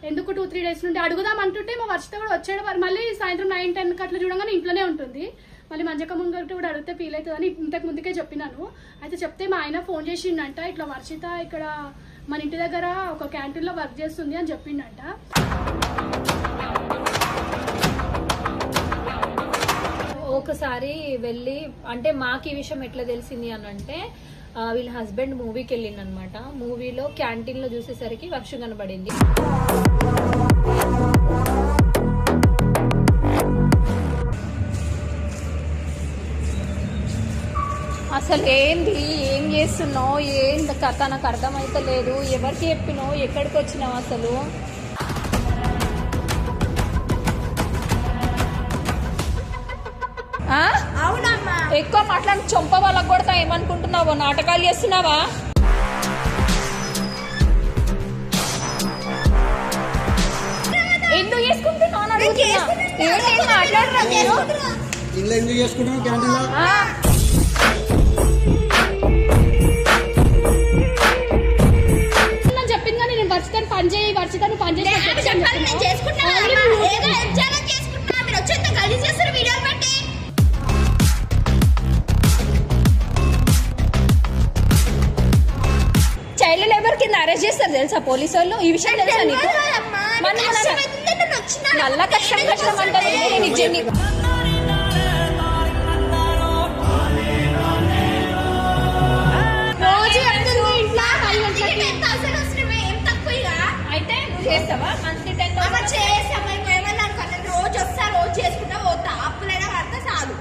ఎందుకు 2-3 డేస్ నుండి అడుగుదాం అంటుంటే మా వర్షిత కూడా వచ్చాడు. మళ్ళీ సాయంత్రం 9-10 అట్లా చూడగానే ఇంట్లోనే ఉంటుంది. మళ్ళీ మంజక్క ముందు కూడా అడిగితే ఫీల్ అవుతుందని ఇంతకు ముందుకే చెప్పినాను. అయితే చెప్తే మా ఆయన ఫోన్ చేసిండంట, ఇట్లా వర్షిత ఇక్కడ మన ఇంటి దగ్గర ఒక క్యాంటీన్ లో వర్క్ చేస్తుంది అని చెప్పిండంట. ఒకసారి వెళ్ళి అంటే మాకు ఈ విషయం ఎట్లా తెలిసింది అని అంటే వీళ్ళ హస్బెండ్ మూవీకి వెళ్ళింది అనమాట. మూవీలో క్యాంటీన్ లో చూసేసరికి వర్షం కనబడింది. అసలు ఏంది, ఏం చేస్తున్నావు, ఏంది కథ నాకు అర్థమైతలేదు. ఎవరికి చెప్పినావు, ఎక్కడికి వచ్చినావు అసలు? ఎక్కువ మాట్లాడి చొంప వాళ్ళకు కొడతా. ఏమనుకుంటున్నావు, నాటకాలు చేస్తున్నావా? ఎందుకు చేసుకుంటున్నావు మాట్లాడరా మీరు? చెప్పింది కానీ నేను వర్షితను పని చేయి, వర్షితను పని చేసి చైల్డ్ లేబర్ కింద అరెస్ట్ చేస్తారు తెలుసా పోలీసు వాళ్ళు. ఈ విషయం తెలుసా నీకు? నల్ల కష్టం కష్టం అంటారు. అయితే నువ్వు చేస్తావా? మంత్లీ 10,000 రోజు వస్తా, రోజు చేసుకుంటా పోతా. అప్పులైనా కడతా చాలు.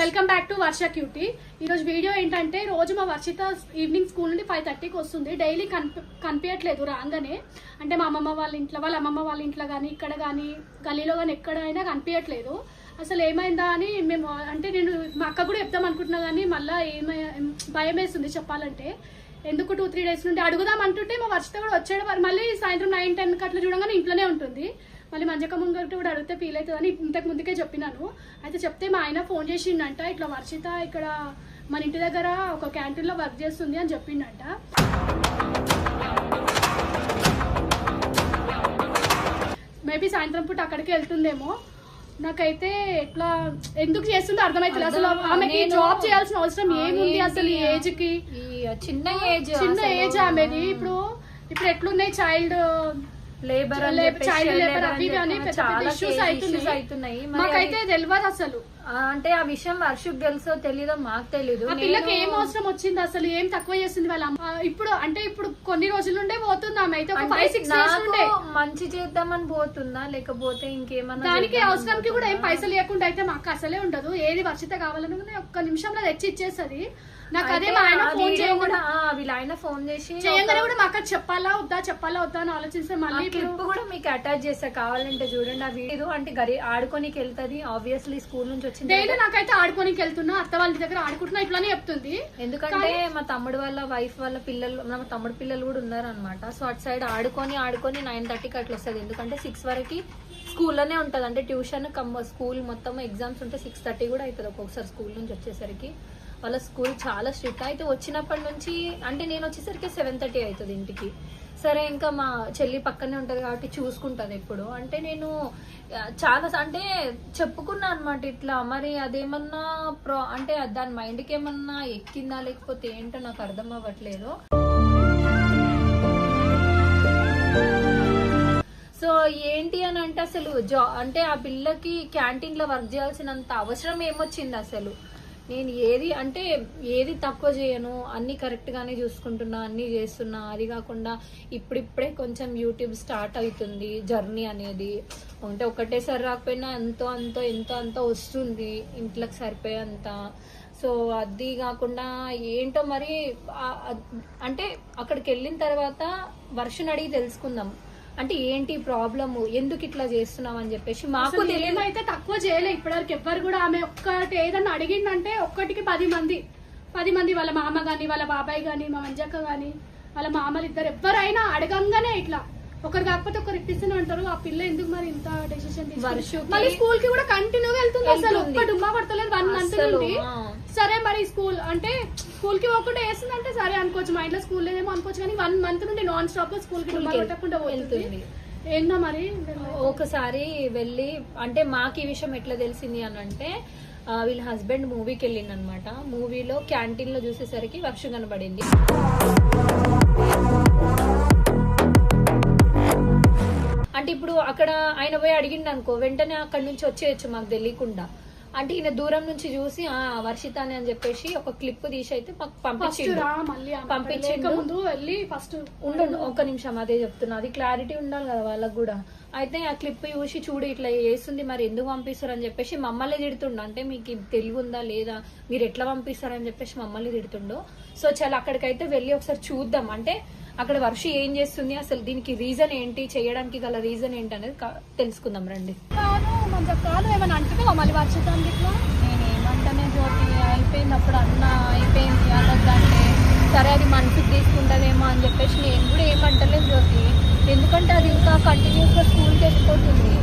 Welcome back to Varsha cutie. ఈ రోజు వీడియో ఏంటంటే, రోజు మా వర్షిత ఈవినింగ్ స్కూల్ నుండి 5:30కి వస్తుంది. డైలీ కనిపించట్లేదు రాగానే. అంటే మా అమ్మమ్మ వాళ్ళ ఇంట్లో, వాళ్ళ అమ్మమ్మ వాళ్ళ ఇంట్లో కానీ, ఇక్కడ కానీ, గల్లీలో కానీ ఎక్కడైనా కనిపించట్లేదు. అసలు ఏమైందా అని మేము అంటే నేను మా అక్క కూడా చెప్దాం అనుకుంటున్నా కానీ మళ్ళీ భయం వేస్తుంది చెప్పాలంటే. ఎందుకు 2-3 డేస్ నుండి అడుగుదాం అంటుంటే మా వర్షిత కూడా వచ్చాడు. మళ్ళీ సాయంత్రం 9-10 అట్లా చూడగానే ఇంట్లోనే ఉంటుంది. మళ్ళీ మంజక్క ముందు కూడా అడిగితే ఫీల్ అవుతుందని ఇంతకు ముందుకే చెప్పినాను. అయితే చెప్తే మా ఆయన ఫోన్ చేసిండంట, ఇట్లా వర్షిత ఇక్కడ మన ఇంటి దగ్గర ఒక క్యాంటీన్ లో వర్క్ చేస్తుంది అని చెప్పిండంట. మేబీ సాయంత్రం పూట అక్కడికి వెళ్తుందేమో. నాకైతే ఎట్లా ఎందుకు చేస్తుందో అర్థమైతలేదు. అసలు ఆమెకి జాబ్ చేయాల్సిన అవసరం ఏముంది అసలు ఈ ఏజ్ కి? చిన్న ఏజ్ ఆమెది. ఇప్పుడు ఎట్లున్నాయి చైల్డ్ లేబర్ అవి కానీ పెద్ద ఇష్యూస్ అవుతున్నాయి. మాకైతే తెలియదు అసలు. అంటే ఆ విషయం వర్షకు తెలుసో తెలీదో మాకు తెలీదు. ఆ పిల్లకి ఏం అవసరం వచ్చింది అసలు? ఏం తక్కువ చేస్తుంది వాళ్ళ ఇప్పుడు కొన్ని రోజుల నుండే పోతుంది ఆమె. అయితే ఒక 5-6 డేస్ నుండే మంచి చేద్దామని పోతుందా, లేకపోతే ఇంకేమన్నా దానికి అవసరానికి కూడా ఏం పైసలు లేకుండా అయితే మాకు అసలే ఉండదు. ఏది వర్షిత కావాలని ఒక్క నిమిషంలో తెచ్చి ఇచ్చేస్తుంది. నాకు అదే మా ఆయన ఫోన్ చేయకుండా వీళ్ళ ఆయన ఫోన్ చేసి చేయగానే కూడా మాకు చెప్పాలా వద్దా అని ఆలోచిస్తే మళ్ళీ క్లిప్ కూడా మీకు అటాచ్ చేస్తా, కావాలంటే చూడండి ఆ వీడియో. అంటే ఆడుకోనికి వెళ్తుంది ఆబ్వియస్లీ, స్కూల్ నుంచి వచ్చింది. డైలీ నాకైతే ఆడుకోనికి వెళ్తున్నా, అత్త వాళ్ళ దగ్గర ఆడుకుంటున్నా ఇట్లానే చెప్తుంది. ఎందుకంటే మా తమ్ముడు వాళ్ళ వైఫ్ వాళ్ళ పిల్లలు, మా తమ్ముడు పిల్లలు కూడా ఉన్నారు అనమాట. సో అటు సైడ్ ఆడుకొని 9:30కి అట్లా వస్తుంది. ఎందుకంటే 6 వరకు స్కూల్లోనే ఉంటుంది. అంటే ట్యూషన్ స్కూల్ మొత్తం ఎగ్జామ్స్ ఉంటే 6:30 కూడా అవుతుంది ఒక్కొక్కసారి స్కూల్ నుంచి వచ్చేసరికి. వాళ్ళ స్కూల్ చాలా స్ట్రిక్ట్. అయితే వచ్చినప్పటి నుంచి అంటే నేను వచ్చేసరికి 7:30 అవుతుంది ఇంటికి. సరే ఇంకా మా చెల్లి పక్కనే ఉంటుంది కాబట్టి చూసుకుంటుంది ఎప్పుడు. అంటే నేను చాలా అంటే చెప్పుకున్నా అనమాట ఇట్లా. మరి అదేమన్నా అంటే దాని మైండ్కి ఏమన్నా ఎక్కిందా లేకపోతే ఏంటో నాకు అర్థం అవ్వట్లేదు. సో ఏంటి అని అంటే అసలు అంటే ఆ పిల్లకి క్యాంటీన్ లో వర్క్ చేయాల్సినంత అవసరం ఏమొచ్చింది అసలు? నేను ఏది తక్కువ చేయను, అన్ని కరెక్ట్ గానే చూసుకుంటున్నా, అన్ని చేస్తున్నా. అది కాకుండా ఇప్పుడిప్పుడే కొంచెం యూట్యూబ్ స్టార్ట్ అవుతుంది జర్నీ అనేది. అంటే ఒకటేసారి రాకపోయినా ఎంతో వస్తుంది ఇంట్లోకి సరిపోయేంత. సో అది కాకుండా ఏంటో మరి అంటే అక్కడికి వెళ్ళిన తర్వాత వర్షను అడిగి తెలుసుకుందాం. అంటే ఏంటి ప్రాబ్లము, ఎందుకు ఇట్లా చేస్తున్నాం అని చెప్పేసి. మాకు ఏమైతే తక్కువ చేయలే ఇప్పటివరకు ఎవ్వరు కూడా. ఆమె ఒక్కటి ఏదన్నా అడిగిందంటే ఒక్కటికి 10 మంది వాళ్ళ మామ గాని, వాళ్ళ బాబాయ్ గాని, మా మంజక్క గాని, వాళ్ళ మామలు ఇద్దరు ఎవరైనా అడగంగానే ఇట్లా ఒకరు కాకపోతే ఒకరు ఇప్పిస్తూనే ఉంటారు. ఆ పిల్ల ఎందుకు మరి ఇంత డెసిషన్ తీసుకుంది? మళ్ళీ స్కూల్ కి కూడా కంటిన్యూగా వెళ్తుంది. అసలు ఒక్క డుమ్మా పడతలేదు 1 మంత్ నుండి. సరే మరి స్కూల్ అంటే స్కూల్ కి పోకుండా వేస్తుందంటే సరే అనుకోవచ్చు, మా ఇంట్లో స్కూల్ లేదేమో అనుకోవచ్చు, కానీ 1 month నుండి నాన్ స్టాప్ గా స్కూల్ కి పెట్టకుండా వెళ్తుంది. ఏందో మరి ఒకసారి వెళ్ళి అంటే మాకు ఈ విషయం ఎట్లా తెలిసింది అని అంటే వీళ్ళ హస్బెండ్ మూవీకి వెళ్ళింది అనమాట. మూవీలో క్యాంటీన్ లో చూసేసరికి వర్షం కనబడింది. అంటే ఇప్పుడు అక్కడ ఆయన పోయి అడిగిండు అనుకో, వెంటనే అక్కడ నుంచి వచ్చేయచ్చు మాకు తెలియకుండా. అంటే ఈయన దూరం నుంచి చూసి వర్షిత అని చెప్పేసి ఒక క్లిప్ తీసి అయితే మాకు పంపించిండు. ముందు వెళ్ళి ఫస్ట్ ఉండు ఒక్క నిమిషం, అదే చెప్తున్నా, అది క్లారిటీ ఉండాలి కదా వాళ్ళకు కూడా. అయితే ఆ క్లిప్ చూసి చూడు ఇట్లా చేస్తుంది, మరి ఎందుకు పంపిస్తారు అని చెప్పేసి మమ్మల్ని తిడుతుండు. అంటే మీకు తెలివి ఉందా లేదా, మీరు ఎట్లా పంపిస్తారని చెప్పేసి మమ్మల్ని తిడుతుండు. సో చాలా అక్కడికైతే వెళ్ళి ఒకసారి చూద్దాం, అంటే అక్కడ వర్ష ఏం చేస్తుంది, అసలు దీనికి రీజన్ ఏంటి, చేయడానికి గల రీజన్ ఏంటి అనేది తెలుసుకుందాం రండి. కాదు ఏమైనా అంటున్నావా మళ్ళీ వర్షితానికి ఇట్లా? నేను ఏమంటానే జ్యోతి, అయిపోయింది అప్పుడు అన్న అయిపోయింది అనొద్దంటే సరే అది మనసుకు తీసుకుంటుందేమో అని చెప్పేసి నేను కూడా ఏమంటలేదు జ్యోతి. ఎందుకంటే అది ఇంకా కంటిన్యూస్గా స్కూల్కి వెళ్ళిపోతుంది,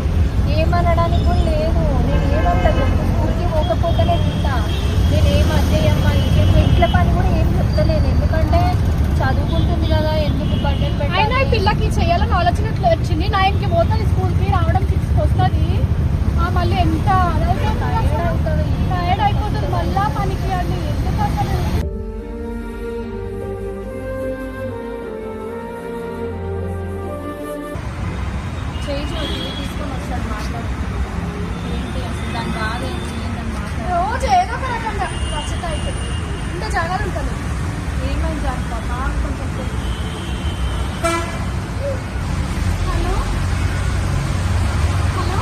ఏమనడానికి కూడా లేదు. నేను ఏమంటాను, స్కూల్కి పోకపోతేనే తింటా, నేను ఏం అజ్జయ్యమ్మా ఇంట్లో పని కూడా ఏం చెప్తలేను, ఎందుకంటే చదువుకుంటుంది కదా, ఎందుకు బడ్జెట్ అయినా ఈ పిల్లకి చేయాలని ఆలోచన వచ్చింది. 9కి పోతుంది స్కూల్కి, రావడం 6కి వస్తుంది, మళ్ళీ ఎంత టైర్డ్ అయిపోతుంది మళ్ళా పనికి. అది ఎందుకు అసలు తీసుకొని వస్తాడు మాట్లాడు ఏంటి అసలు దాని బాధ ఏంటి ఏంటని మాట్లాడు. రోజు ఏదో ఒక రకంగా వర్షిత అయితే ఇంత జగన్ ఉంటుంది. ఏమైంది పాపా కొంచెం హలో హలో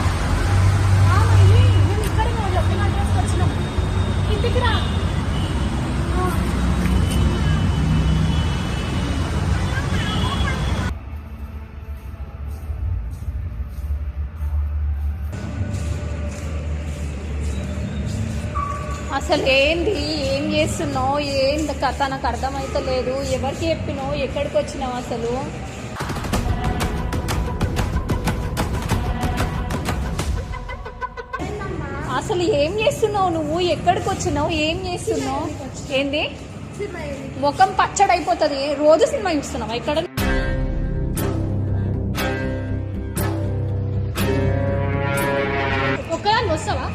మళ్ళీ మేము ఇక్కడ నువ్వు చెప్పిన అడ్రస్కి వచ్చినాం, ఇంటికి రా. అసలు ఏంది, ఏం చేస్తున్నావు, ఏంది కథ నాకు అర్థమైతలేదు. ఎవరికి చెప్పినావు, ఎక్కడికి వచ్చినావు, అసలు అసలు ఏం చేస్తున్నావు నువ్వు, ఎక్కడికి వచ్చినావు, ఏం చేస్తున్నావు, ఏంది ముఖం పచ్చడి అయిపోతుంది. రోజు సినిమా చూస్తున్నావా ఇక్కడ? ఒక్కదాన్ని వస్తావా?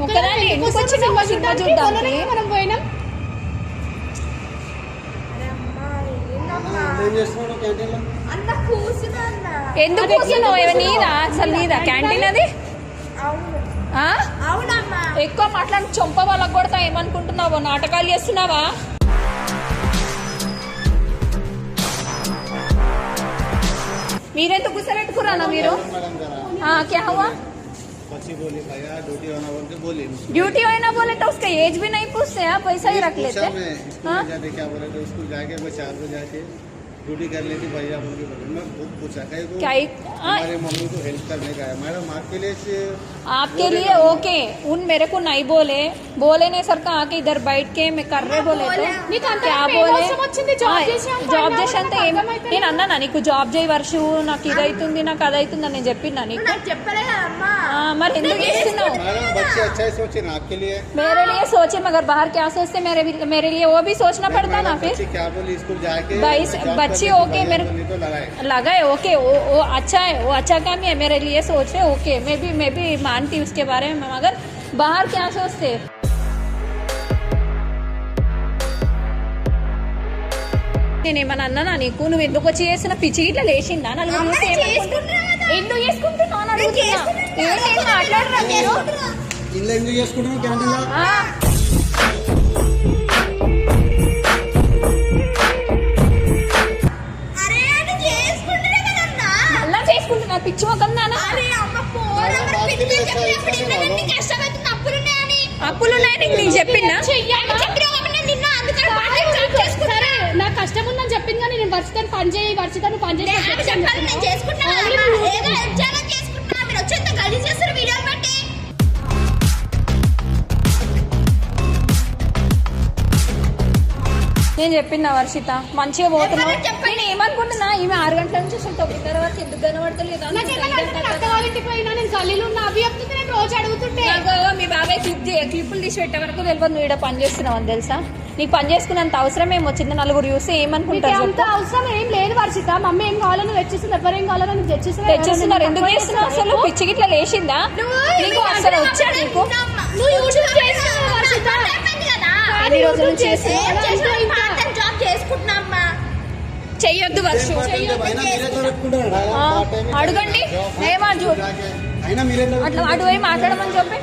ఒకదాన్ని ఎందుకు వచ్చినావు సినిమా చూద్దానికి? మనం పోయినాం. ఎందుకు కూర్చున్నావు? నీదా అసలు, నీదా క్యాంటీన్ అది? ఎక్కువ మాట్లాడి చొంప వాళ్ళకు కొడతా. ఏమనుకుంటున్నావో, నాటకాలు చేస్తున్నావా? మీరెందుకు కూర్చోబెట్టుకురానా మీరు? क्या हुआ? ड्यूटी होना बोले तो उसका एज भी नहीं पूछते, आप वैसा ही रख लेते। क्या बोले तो स्कूल जाके 4 बजे जाके ड्यूटी कर लेती भैया बोल के मैं बहुत पूछा क्या हमारे मम्मी को हेल्प करने का है मैडम आपके लिए ओके। उन मेरे को नहीं बोले नहीं सर का आके इधर बैठ के मैं कर रहे बोले तो क्या बोले జాబ్ చేసి అంతా నేను అన్నానా నీకు జాబ్ చేయి వర్షు, నాకు ఇది అవుతుంది నాకు అది అవుతుంది అని నేను చెప్పినా నీకు? మరి ఎందుకు చేస్తున్నావు? मेरे लिए सोचे मगर बाहर क्या सोचते मेरे लिए वो भी सोचना पड़ता ना फिर। बच्ची ओके मेरे लगाए ओके वो अच्छा है, वो अच्छा काम है, मेरे लिए सोच रहे ओके, मैं भी मानती उसके बारे में, मगर बाहर क्या सोचते? నేనేమన్నా అన్నానా నీకు? నువ్వు ఎందుకు వచ్చి చేసిన పిచ్చి ఇట్లా లేచిందా? నలుగురు చూసి ఎందుకు చేసుకుంటున్నావు అని అడుగుతున్నా. ఏం మాట్లాడరా మీరు? మళ్ళా చేసుకుంటున్నా పిచ్చి మొక్కం నాన్న. అప్పులున్నాయని నీకు చెప్పిందా? సరే నాకు కష్టం ఉందని చెప్పింది కానీ నేను వర్షితను పని చేయి, వర్షితను పని చేసి నేను చెప్పిన వర్షిత మంచిగా పోతున్నావు. నేను ఏమనుకుంటున్నా ఈమె 6 గంటల నుంచి అసలు 9:30 వరకు ఎందుకు కనబడతలేదు నాకు ఎలా కనిపిస్తుంది? అత్త వాళ్ళ ఇంటికి పోయినా నేను గల్లీలో ఉన్న అవి చెప్తుంటే నేను రోజు అడుగుతుంటే మీ బాబాయ్ క్లిప్పులు తీసి పెట్టే వరకు తెలియదు నువ్వు ఇక్కడ పని చేస్తున్నావు అని తెలుసా. నీకు పని చేసుకున్నంత అవసరం ఏమొచ్చింది, నలుగురు చూస్తే ఏమనుకుంటారు అంత అవసరం ఏం లేదు వర్షిత. మమ్మీ ఏం కావాలని తెచ్చిస్తుంది, ఎవరేం కావాలని తెచ్చిస్తున్నారు. ఎందుకు చేస్తున్నావు అసలు? పిచ్చి గిట్ల లేచిందా నీకు? అసలు వచ్చా నీకు? నువ్వు యూట్యూబ్ చేస్తున్నావు వర్షిత. ఎన్ని రోజుల నుంచి జాబ్ చేసుకుంటున్నామ్మా. చెయ్యొద్దు వర్షం. అడగండి ఏమా అయినా మీరేంటో అట్లా అటు పోయి మాట్లాడమని చెప్పి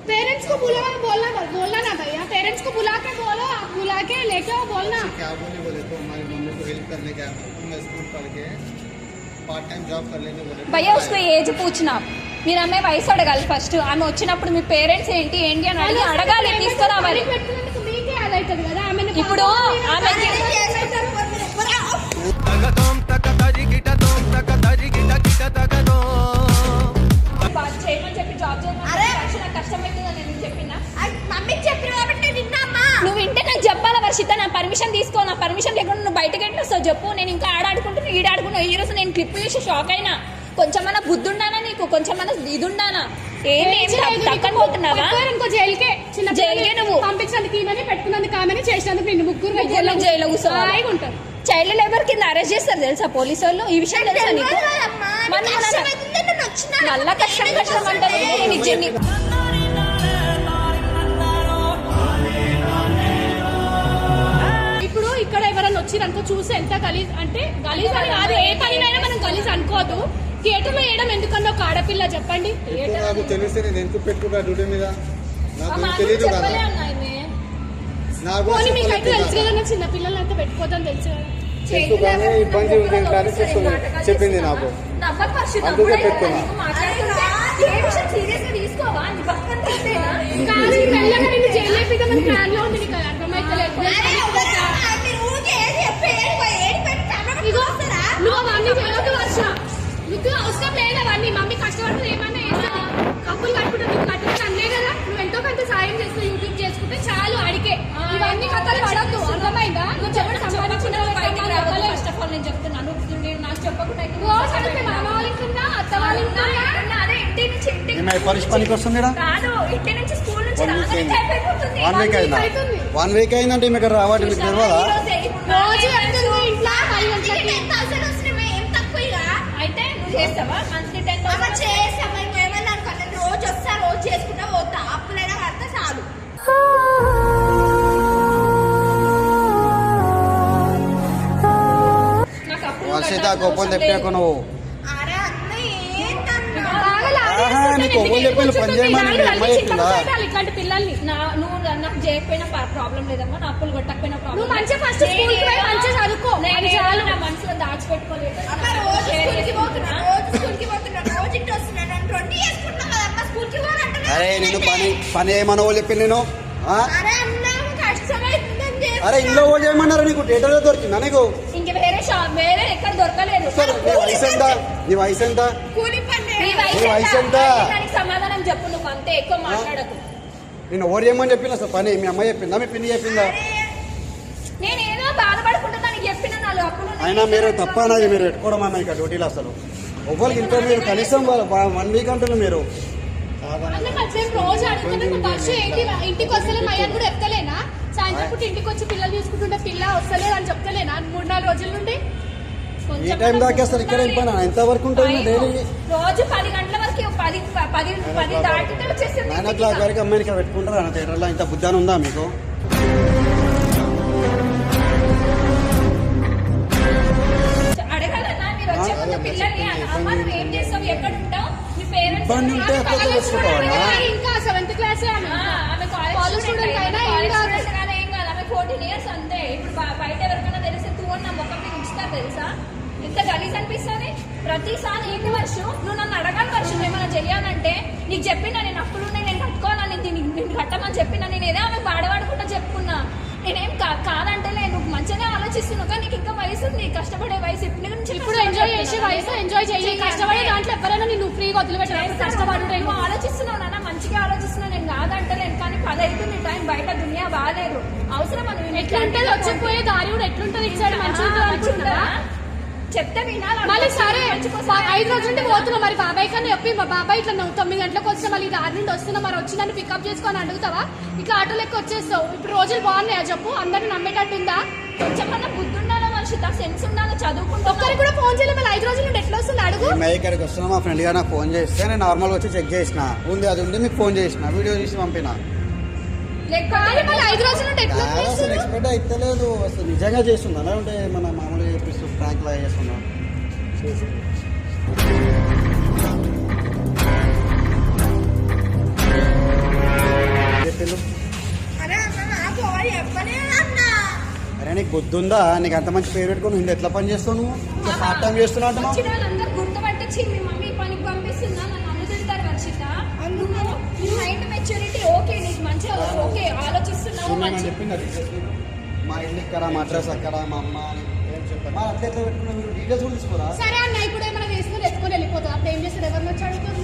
पेरेंट्स को बुला बोलना ना भैया, पेरेंट्स को बुला के बोलो, आप बुला के लेके आओ बोलना। क्या बोले तो हमारी मम्मी को हेल्प करने के मैं स्कूल पढ़ के पार्ट टाइम జాబ్ कर लेने बोले। భయ్యా उसको ఏజ్ పూछना, మీరు అమ్మాయి వయసు అడగాలి ఫస్ట్. ఆమె వచ్చినప్పుడు మీ పేరెంట్స్ ఏంటి ఏంటి అని అడిగి అడగాలి, తీసుకురావాలి. మీకే అదైతుంది కదా ఆమె. ఇప్పుడు ఆమెకి చేయమని చెప్పి జాబ్ చేయమని కష్టమైతుందని నేను చెప్పినా. మమ్మీకి చెప్పిన కాబట్టి విన్నామ్మా. నువ్వు వింటే నాకు చెప్పాలా వర్షిత? నా పర్మిషన్ తీసుకో. నా పర్మిషన్ లేకుండా నువ్వు బయటకి ఎట్లా వస్తావు చెప్పు? నేను ఇంకా ఆడుకుంటున్నా ఈడాడుకున్నా. ఈ రోజు నేను క్లిప్ చూసి షాక్ అయినా. కొంచెమన్నా బుద్ధి ఉండానా నీకు? కొంచెమన్నా ఇది ఉండానా? ఏమి తక్కువ పోతున్నావా? ఇంకో జైలుకే జైలుకే నువ్వు పంపించినందుకు ఈమెని పెట్టుకున్నందుకు ఆమెని చేసినందుకు నిన్ను ముగ్గురు జైల్లో కూర్చోవాలి ఉంటారు. చైల్డ్ లేబర్ కింద అరెస్ట్ చేస్తారు తెలుసా పోలీసు వాళ్ళు? ఈ విషయం తెలుసా నీకు? నల్ల కష్టం కష్టం అంటారు. ఇప్పుడు ఇక్కడ ఎవరైనా వచ్చిరనుకో చూసి ఎంత గలీజ్ అంటే గలీజ్ అని కాదు, ఏ పనినైనా మనం గలీజ్ అనుకోదు. థియేటర్ లో వేయడం ఎందుకన్నా ఒక ఆడపిల్ల చెప్పండి. నాకు తెలిస్తే నేను ఎందుకు పెట్టుకుంటా డ్యూటీ మీద? నాకు తెలియదు కదా. నాకు మీకైతే తెలుసు కదా, నా చిన్న పిల్లలు అయితే పెట్టుకోదని తెలుసు కదా. చెప్పింది నాకు, అందుకే పెట్టుకున్నా. ప్లాన్ లో ఉంది, నీకు అర్థమైతలేదు. నువ్వు అవన్నీ చేయొద్దు వర్ష. నీకు అవసరం లేదు అవన్నీ. మమ్మీ కష్టపడుతుంది ఏమన్నా వేస్తుంది, కప్పులు కట్టుకుంటుంది. నువ్వు కట్టుకుని అన్నే కదా, నువ్వు ఎంతో కొంత సాయం చేస్తూ యూట్యూబ్ చేసుకుంటే చాలు. అడిగే ఇవన్నీ కథలు పడద్దు, అర్థమైందా? నువ్వు చెప్పడం సంపాదించిన ఫస్ట్ ఆఫ్ ఆల్ నేను చెప్తున్నాను, నాకు చెప్పకుండా రోజు అడిగితే మామ వాళ్ళ ఇంటున్నా, అత్త వాళ్ళ ఇంటున్నా. అదే ఇంటి నుంచి ఇంటికి పరిష్ పనికి వస్తుంది కాదు, ఇంటి నుంచి స్కూల్ నుంచి అయిపోతుంది. 1 వీక్ అయిందా? 1 వీక్ అయిందంటే మీకు రావాలి, మీకు తెలియదా? రోజు వెళ్తుంది ఇంట్లో 5 గంటలకి. 10,000 వస్తున్నాయి, ఏం తక్కువ ఇక. అయితే నువ్వు చేస్తావా మంత్లీ 10,000? చేస్తామా? ఏమన్నా అనుకోండి, రోజు వస్తా, రోజు చేసుకుంటా పోతా. అప్పులైనా కడితే చాలు. వర్షిత గొప్పలు తెప్పాకు నువ్వు. అరే అన్న ఏంటన్నా? నీకు గొప్పలు చెప్పి పని చేయమని మీ అమ్మాయి చెప్పిందా? ఇట్లాంటి పిల్లల్ని నువ్వు నాకు చేయకపోయినా ప్రాబ్లం లేదమ్మా, నా అప్పులు కొట్టకపోయినా నువ్వు ప్రాబ్లం. మంచిగా ఫస్ట్ స్కూల్కి పోయి మంచిగా చదువుకో. నేను చాలు నా మనసులో దాచిపెట్టుకోలేదు. అమ్మ రోజు స్కూల్కి పోతున్నా, రోజు స్కూల్కి పోతున్నా, రోజు ఇంటి వస్తున్నా. నన్ను 20 చేసుకుంటున్నా కదా అమ్మ, స్కూల్కి పోవాలంటే. అరే నేను పని ఏమన్నా చెప్పింది నేను? అరే అన్న కష్టమైతుందని చెప్పి. అరే ఇంట్లో ఓ చేయమన్నారు, నీకు థియేటర్ దొరికిందా నీకు? ఇంక వేరే ఎక్కడ దొరకలేదు. నీ వయసు ఎంత? నీ వయసు ఎంత? కూలి పని నీ నీ వయసు ఎంత? దానికి సమాధానం చెప్పు, నువ్వు అంతే ఎక్కువ మాట్లాడకు. నేను ఓవర్ చేయమని చెప్పిన అసలు పని మీ అమ్మాయి చెప్పిందా, మీ పిన్ని చెప్పిందా? నేను ఏదో బాధపడుకుంటా దానికి చెప్పిన 4 అప్పులు. అయినా మీరు తప్ప అన్నది మీరు పెట్టుకోవడం అన్న ఇక డ్యూటీలో అసలు ఒవ్వరికి ఇంట్లో మీరు కనీసం 1 వీక్ అంటున్నారు మీరు. రోజు అడుగుతున్నా బస్సు ఏంటి ఇంటికి వస్తలే అయ్యాను కూడా చెప్తలేనా? సాయంత్రం పూట ఇంటికి వచ్చి పిల్లలు చూసుకుంటుంటే పిల్ల వస్తలేదు అని చెప్తలేనా 3-4 రోజుల నుండి? ఈ టైం దాకా అసలు ఇక్కడ అయిపోయినా ఎంత వరకు ఉంటుంది డైలీ? రోజు 10 గంటల వరకు 10 దాటితే వచ్చేస్తుంది. 9 o'clock వరకు అమ్మాయిని ఇక్కడ పెట్టుకుంటారా అన్న థియేటర్లో? ఇంత బుద్ధాన్ని ఉందా మీకు? అడగాలన్నా మీరు వచ్చే ముందు పిల్లల్ని అమ్మ నువ్వు ఏం చేస్తావు, ఎక్కడ ఉంటావు, నీ పేరెంట్స్ ఇబ్బంది ఉంటే అక్కడ తెచ్చుకుంటావా? ఇంకా 7th క్లాస్ ఆమె కాలేజ్ స్టూడెంట్ అయినా ఏం కాదు. ఆమె 14 years అంతే. ఇప్పుడు బయట ఎవరికైనా తెలిస్తే తూ అని నా ముఖం మీద ఉంచుతారు తెలుసా? ఎంత గలీజ్ అనిపిస్తుంది ప్రతిసారి. ఏంటి వర్షం నువ్వు నన్ను అడగాలి వర్షం ఏమైనా చెయ్యాలంటే? నీకు చెప్పినా నేను అప్పులు ఉన్నాయి, నేను కట్టుకోవాలని, నేను కట్టమని చెప్పినా. నేను ఏదో ఆమె బాడవాడుకుంటా చెప్పుకున్నా. నేనేం కాదంటే నేను మంచిగా ఆలోచిస్తున్నావు, కానీ నీకు ఇంకా వయసు ఉంది, కష్టపడే వయసు. ఇప్పుడు ఎంజాయ్ చేసే వయసు, ఎంజాయ్ చేసి కష్టపడే దాంట్లో ఎవరైనా నిన్ను ఫ్రీగా వదిలిపెట్టారు కష్టపడు నువ్వు ఆలోచిస్తున్నావు నాన్న, మంచిగా ఆలోచిస్తున్నావు, నేను కాదంటలేను. కానీ 10 అవుతుంది టైం, బయట దునియా బాగాలేదు. అవసరం అని ఎట్లుంటది వచ్చకపోయే దారి కూడా ఎట్లుంటది ఇచ్చాడు మంచిగా అనుకుంటున్నా చెప్తే వినాలి. మళ్ళీ సరే 5 రోజుల నుండి పోతున్నావు మరి బాబాయ్ కన్నా చెప్పి మా బాబాయ్ ఇట్లా 9 గంటలకు వచ్చినా మళ్ళీ దారి నుండి వస్తున్నా మరి వచ్చి నన్ను పికప్ చేసుకొని అడుగుతావా? ఇట్లా ఆటో లెక్క వచ్చేస్తావు. ఇప్పుడు రోజులు బాగున్నాయా చెప్పు? అందరిని నమ్మేటట్టు ఉందా? కొంచెమన్నా బుద్ధి ఉండాలా వర్షిత, సెన్స్ ఉండాలా, చదువుకుంటా. ఒక్కరికి కూడా ఫోన్ చేయలేదు. మళ్ళీ 5 రోజుల నుండి ఎట్లా వస్తుంది అడుగు. మేము ఇక్కడికి వస్తున్నా, మా ఫ్రెండ్ గారు నాకు ఫోన్ చేస్తే నేను నార్మల్గా వచ్చి చెక్ చేసిన, ఉంది అది ఉంది, మీకు ఫోన్ చేసిన, వీడియో తీసి పంపిన. కానీ మళ్ళీ 5 రోజుల నుండి ఎట్లా అసలు ఎక్స్పెక్ట్ అయితలేదు, అసలు నిజంగా చేస్తుందా లేకుంటే మన మామూలుగా చెప్పిస్తూ ఫ్రాంక్ లాగా చేస్తున్నా చేసి చెప్పిండు. అరే అన్న నాకు ఎవరు చెప్పనే అన్న. అరే నీకు బుద్ధుందా? నీకు అంత మంచి పేరు పెట్టుకుని నువ్వు ఎట్లా పని చేస్తావు? నువ్వు పార్ట్ టైం చేస్తున్నావు అంటున్నావు. వచ్చిన వాళ్ళందరూ గుర్తుపట్టించి మీ మమ్మీ పనికి పంపిస్తుందా నన్ను అనుకుంటారు వర్షిత. నువ్వు నీ మైండ్ మెచ్యూరిటీ ఓకే, నీకు మంచిగా ఓకే ఆలోచిస్తున్నావు మంచి. చెప్పింది అది మా ఇల్లు ఇక్కడ, మా అడ్రస్ అక్కడ, మా అమ్మ అని ఏం చెప్పారు. మా అట్లా ఎట్లా పెట్టుకున్నా మీరు డీటెయిల్స్ కూడా తీసుకోరా? సరే అన్న ఇప్పుడు ఏమైనా వేసుకుని ఎత్తుకొని వెళ్ళిపోతుంది. అప్పుడు ఏం చేస్తారు? ఎవరిని వచ్చి అడుగుతారు?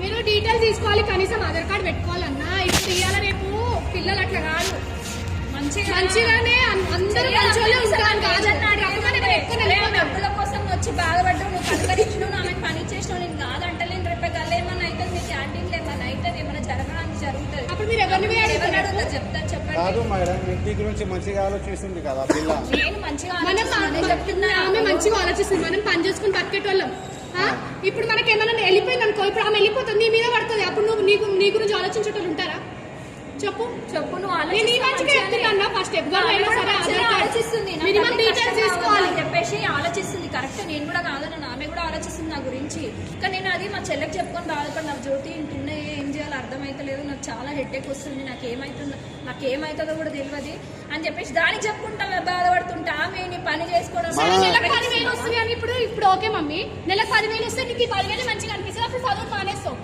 మీరు డీటెయిల్స్ తీసుకోవాలి, కనీసం ఆధార్ కార్డు పెట్టుకోవాలన్నా. ఇప్పుడు ఇవ్వాలి, రేపు పిల్లలు అట్లా కాదు. మంచిగానే అందరూ మంచిగానే ఉంటారు కాదు. డబ్బుల కోసం వచ్చి బాధపడ్డావు, నువ్వు కనకరించినావు, ఆమె పని చేసినావు. నేను కాదంటలేను. రేపు గల్ల ఏమన్నా అయితే మీ క్యాంటీన్లో ఏమన్నా అయితే ఏమన్నా జరగడానికి జరుగుతుంది. అప్పుడు మీరు ఎవరిని ఎవరిని అడుగుతారు చెప్తారు చెప్పండి. కాదు మేడం, ఇంటి గురించి మంచిగా ఆలోచిస్తుంది కదా పిల్ల. నేను మంచిగా మనం ఆలోచిస్తున్నాను చెప్తున్నా. ఆమె మంచిగా ఆలోచిస్తుంది, మనం పని చేసుకుని బతికేటోళ్ళం. ఇప్పుడు మనకి ఏమైనా వెళ్ళిపోయింది అనుకో, ఇప్పుడు ఆమె వెళ్ళిపోతుంది, నీ మీద పడుతుంది. అప్పుడు నువ్వు నీ గురించి ఆలోచించేటోళ్ళు ఉంటారా చెప్పు? చెప్పు నువ్వు నేను ఈ మంచిగా చెప్తున్నా. ఫస్ట్ ఆలోచిస్తుంది మినిమం డీటెయిల్స్ తీసుకోవాలి చెప్పేసి ఆలోచిస్తుంది. కరెక్ట్, నేను కూడా కాదన్న ఆమె కూడా ఆలోచిస్తుంది నా గురించి. కానీ నేను అది మా చెల్లెకి చెప్పుకొని బాధపడి నాకు జ్యోతి ఇంటున్నాయి, ఏం చేయాలో అర్థమైతలేదు, నాకు చాలా హెడ్ఏక్ వస్తుంది, నాకేమవుతుందో కూడా తెలియదు అని చెప్పేసి దానికి చెప్పుకుంటా బాధపడుతుంటా. ఆమె నీ పని చేసుకోవడం నెలకు 10,000 వస్తుంది అని ఇప్పుడు ఓకే మమ్మీ, నెలకు 10,000 వస్తే నీకు ఈ 10,000 మంచిగా అనిపిస్తుంది. అప్పుడు చదువు మానేస్తావు.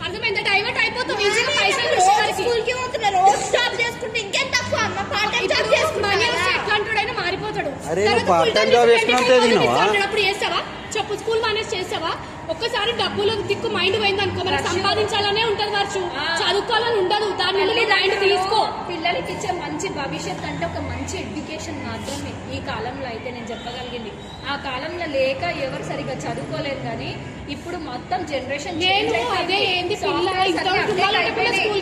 అర్థమైందా? డైవర్ట్ అయిపోతావు ఈజీగా. పైసలు స్కూల్ కి పోతున్నా, రోజు జాబ్ చేసుకుంటే ఇంకేం తక్కువ అమ్మ. పార్ట్ టైం జాబ్ చేసుకున్నాను. ఎట్లాంటి మారిపోతాడు. అరే నువ్వు పార్ట్ టైం జాబ్ చేసుకున్నావు అప్పుడు చేస్తావా చెప్పు? స్కూల్ మానేసి చేస్తావా? ఒక్కసారి డబ్బులు దిక్కు మైండ్ పోయింది అనుకో, మనకు సంపాదించాలనే ఉంటది వర్షం, చదువుకోవాలని ఉండదు. దాని మైండ్ తీసుకో. పిల్లలకి ఇచ్చే మంచి భవిష్యత్ అంటే ఒక మంచి ఎడ్యుకేషన్ మాత్రమే. ఈ కాలంలో అయితే నేను చెప్పగలిగింది. ఆ కాలంలో లేక ఎవరు సరిగ్గా చదువుకోలేదు. కానీ ఇప్పుడు మొత్తం జనరేషన్ నేను అదే ఏంది స్కూల్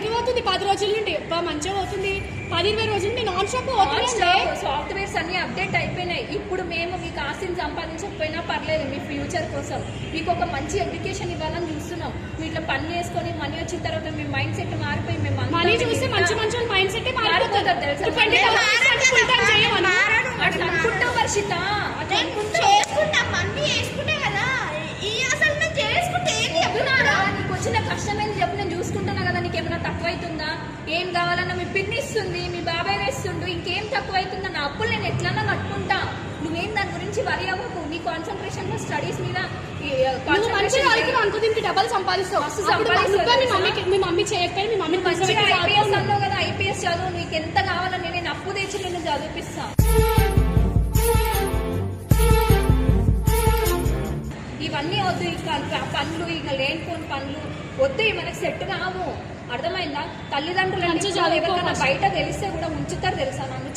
కి పోతుంది 10 రోజుల నుండి, మంచిగా పోతుంది. 10-20 రోజుల నుండి నాన్ స్టాప్ సాఫ్ట్వేర్స్ అన్ని అప్డేట్ అయిపోయినాయి. ఇప్పుడు మేము మీకు ఆస్తిని సంపాదించకపోయినా పర్లేదు, మీ ఫ్యూచర్ కోసం మీకు ఒక మంచి ఎడ్యుకేషన్ ఇవ్వాలని చూస్తున్నాం. మీరు ఇట్లా పని చేసుకొని మనీ వచ్చిన తర్వాత మీ మైండ్ సెట్ మారిపోయి మేము మనీ చూస్తే మంచి మైండ్ సెట్ మారిపోతుంది తెలుసా. అనుకుంటాం వర్షిత, చేసుకుంటా మమ్మీ చేసుకుంటే కదా. ఈ అసలు నేను చేసుకుంటే ఏంటి చెప్తున్నారా? నీకు వచ్చిన కష్టమైంది చెప్పు, నేను చూసుకుంటున్నా కదా. నీకు ఏమైనా తక్కువ అవుతుందా? ఏం కావాలన్నా మీ పిన్ని ఇస్తుంది, మీ బాబాయ్ వేస్తుండు, ఇంకేం తక్కువ అవుతుందా? నా అప్పులు నేను ఎట్లన్నా కట్టుకుంటా. నువ్వేం దాని గురించి వరి అవ్వకు. నీ కాన్సన్ట్రేషన్ లో స్టడీస్ మీద డబ్బులు సంపాదిస్తావు. మీ మమ్మీ చేయకపోయి మీ మమ్మీ ఐపీఎస్ అన్నావు కదా, ఐపీఎస్ చదువు. నీకు ఎంత కావాలని నేను అప్పు తెచ్చి నేను చదివిపిస్తా. ఇవన్నీ వద్దు, ఇక పనులు, ఇక లేనిపోని పనులు వద్దు, మనకు సెట్ కావు. అర్థమైందా? తల్లిదండ్రులు ఎవరికైనా బయట తెలిస్తే కూడా ఉంచుతారు తెలుసా నన్ను.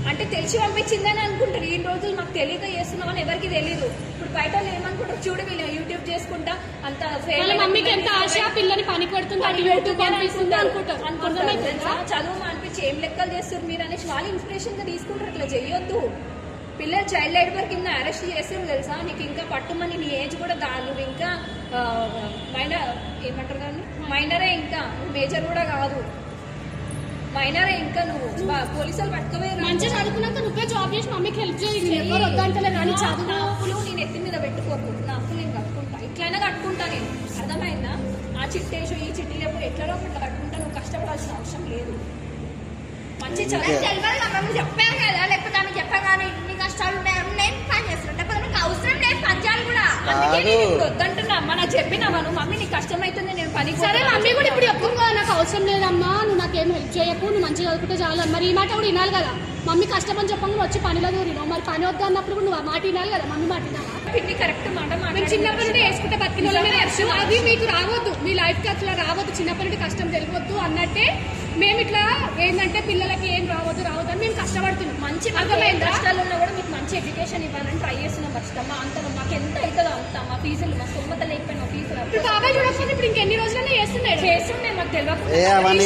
అంటే తెలిసి పంపించిందని అనుకుంటారు. ఈ రోజులు మాకు తెలియక చేస్తున్నామని ఎవరికి తెలియదు. ఇప్పుడు బయట ఏమనుకుంటారు, చూడు వీళ్ళు యూట్యూబ్ చేసుకుంటా అంత మమ్మీకి ఎంత ఆశ, పిల్లని పని పెడుతుంది, యూట్యూబ్ చదువు అనిపించి ఏం లెక్కలు చేస్తారు మీరు అనేసి వాళ్ళు ఇన్స్పిరేషన్ గా తీసుకుంటారు. ఇట్లా చెయ్యొద్దు. పిల్లలు చైల్డ్ లేబర్ కింద అరెస్ట్ చేస్తారు తెలుసా. నీకు ఇంకా పట్టుమని నీ ఏజ్ కూడా నువ్వు ఇంకా మైనర్ ఏమంటారు కానీ మైనరే, ఇంకా మేజర్ కూడా కాదు, మైనరే. ఇంకా నువ్వు పోలీసులు పట్టుకోవే. మంచిగా చదువుకున్నాక నువ్వే జాబ్ చేసి మమ్మీకి హెల్ప్ చేయాలి. ఎవరు వద్దంటలే కానీ చదువు అప్పులు నేను ఎత్తి మీద పెట్టుకోకు. నా అప్పులు నేను కట్టుకుంటా, ఇట్లయినా కట్టుకుంటా నేను. అర్థమైందా? ఆ చిట్టేసు ఈ చిట్టి లేకపోతే ఎట్లా ఇట్లా కట్టుకుంటా. నువ్వు కష్టపడాల్సిన అవసరం లేదు. మంచి చదువు తెలియదు చెప్పాను కదా, లేకపోతే ఆమె చెప్పాను కానీ ఇన్ని కష్టాలు ఉన్నాయి. నేను పని చేస్తున్నా, అవసరం లేదు పని చేయాలి కూడా. అందుకే నేను ఇప్పుడు వద్దంటున్నా. అమ్మ నాకు చెప్పినావా నువ్వు మమ్మీ నీకు కష్టమైతుంది నేను పని సరే మమ్మీ కూడా ఇప్పుడు ఎక్కువగా నాకు అవసరం లేదమ్మా, నువ్వు నాకేం హెల్ప్ చేయకు, నువ్వు మంచిగా చదువుకుంటే చాలు. మరి ఈ మాట కూడా వినాలి కదా, మమ్మీ కష్టం అని చెప్పంగా వచ్చి పనిలో దూరినావు, మరి పని వద్దు అన్నప్పుడు కూడా నువ్వు ఆ మాట వినాలి కదా, మమ్మీ మాట వినాలా? పిన్ని కరెక్ట్ మాట మేము మాట్లాడి చిన్నప్పటి నుండి వేసుకుంటే బతికిన వాళ్ళమే తెలుసు, అది మీకు రావద్దు, మీ లైఫ్కి అట్లా రావద్దు, చిన్నప్పటి నుండి కష్టం తెలియవద్దు అన్నట్టే మేము ఇట్లా ఏంటంటే పిల్లలకి ఏం రావద్దు అని మేము కష్టపడుతున్నాం. మంచి అర్థమైందా? కష్టాలు ఉన్నా కూడా మీకు మంచి ఎడ్యుకేషన్ ఇవ్వాలని ట్రై చేస్తున్నాం ఖచ్చితంగా. అంత మాకు ఎంత అవుతుందో అంత మా ఫీజులు మా సొమ్మత లేకపోయినా ఫీజులు ఇప్పుడు బాబాయ్ చూడకపోతే ఇప్పుడు ఇంకెన్ని రోజులనే చేస్తున్నాడు. చేస్తుండే మాకు తెలియకుండా అవన్నీ